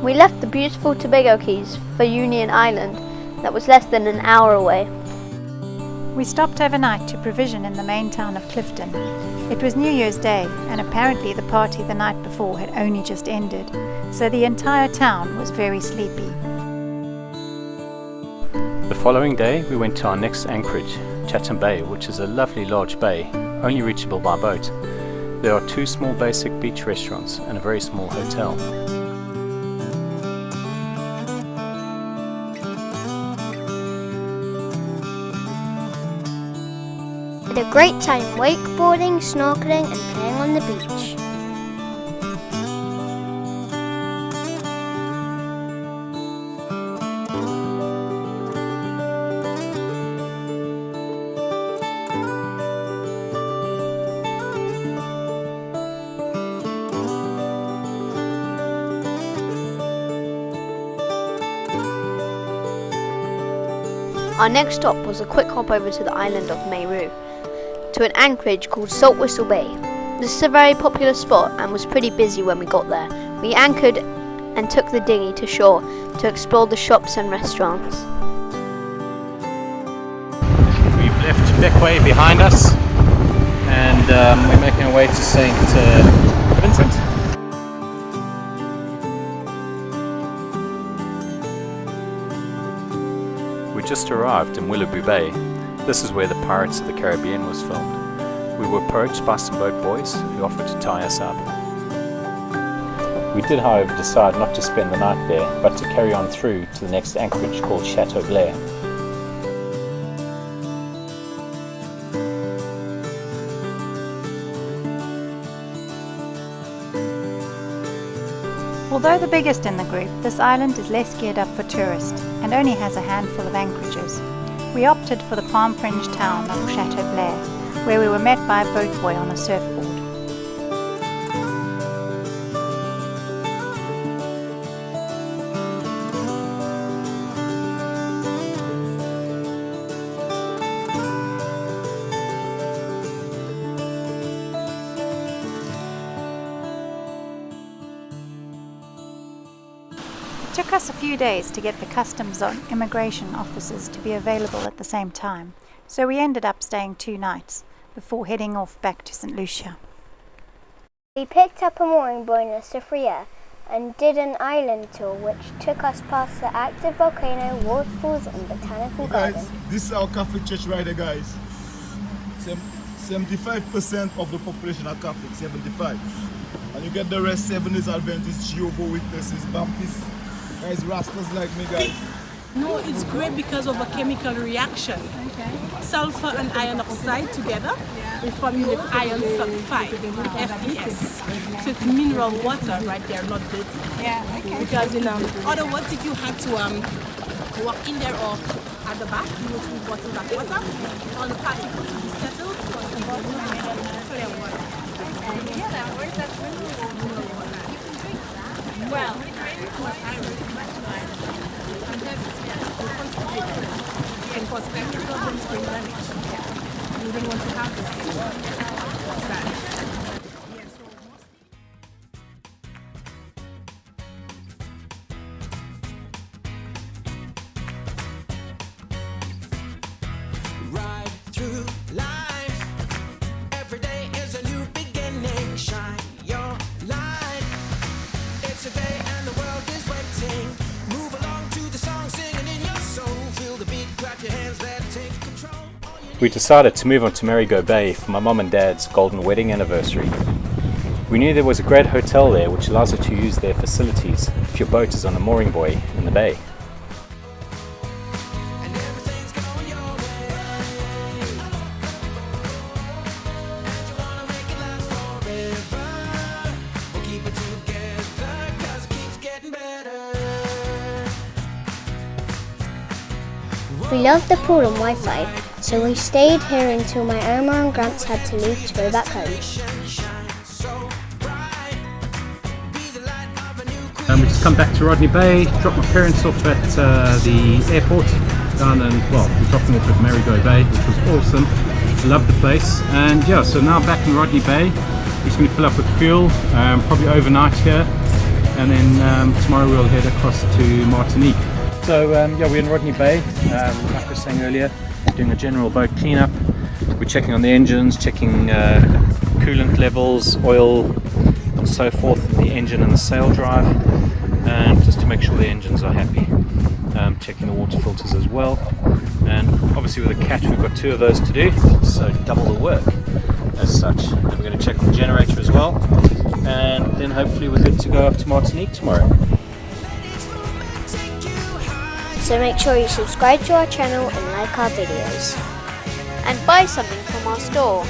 We left the beautiful Tobago Cays for Union Island that was less than an hour away. We stopped overnight to provision in the main town of Clifton. It was New Year's Day, and apparently the party the night before had only just ended, so the entire town was very sleepy. The following day we went to our next anchorage, Chatham Bay, which is a lovely large bay, only reachable by boat. There are 2 small basic beach restaurants and a very small hotel. We had a great time wakeboarding, snorkeling and playing on the beach. Our next stop was a quick hop over to the island of Mayroom, to an anchorage called Salt Whistle Bay. This is a very popular spot and was pretty busy when we got there. We anchored and took the dinghy to shore to explore the shops and restaurants. We've left Bequia behind us and we're making our way to St Vincent. We just arrived in Willoughby Bay. This is where the Pirates of the Caribbean was filmed. We were approached by some boat boys who offered to tie us up. We did, however, decide not to spend the night there, but to carry on through to the next anchorage called Bougainvillea. Although the biggest in the group, this island is less geared up for tourists and only has a handful of anchorages. We opted for the palm-fringed town of Chatham Bay, where we were met by a boat boy on a surfboard. It took us a few days to get the customs and immigration officers to be available at the same time, so we ended up staying 2 nights before heading off back to St Lucia. We picked up a mooring buoy in Bequia and did an island tour which took us past the active volcano, waterfalls and botanical garden. Guys, this is our Catholic church right here, guys. 75% of the population are Catholic, 75. And you get the rest, 7 is Adventists, Jehovah's Witnesses, Baptists, guys, Rastas like me, guys. No, it's great because of a chemical reaction. Sulfur and iron oxide together, we formulate iron sulfide, FeS. So it's mineral water right there, not dirty. Because in other words, if you had to walk in there or at the back, you would bottle that water, all the particles will be settled, because the bottle clear water. Where's that mineral water? Well, and cause any problems with damage. You don't want to have this. It's bad. Ride through life. Every day is a new beginning. Shine your light. It's a day and the world is waiting. Move along to the song, singing in your soul. Feel the beat, clap your hands, let it take control. We decided to move on to Mayroom Bay for my mum and dad's golden wedding anniversary. We knew there was a great hotel there which allows you to use their facilities if your boat is on a mooring buoy in the bay. And everything's going your way. And you wanna make it last forever. We'll keep it together, 'cause it keeps getting better. We loved the pool and Wi-Fi, so we stayed here until my Oma and Gramps had to leave to go back home. We just come back to Rodney Bay, dropped my parents off at the airport down and, well, we dropped them off at Mayroom Bay, which was awesome. Loved the place. And yeah, so now back in Rodney Bay, we're just going to fill up with fuel, probably overnight here, and then tomorrow we'll head across to Martinique. So yeah, we're in Rodney Bay, like I was saying earlier, doing a general boat cleanup. We're checking on the engines, checking coolant levels, oil and so forth, the engine and the sail drive, and just to make sure the engines are happy. Checking the water filters as well, and obviously with the cat we've got 2 of those to do, so double the work as such. And we're going to check on the generator as well, and then hopefully we're good to go up to Martinique tomorrow. So make sure you subscribe to our channel and like our videos. And buy something from our store.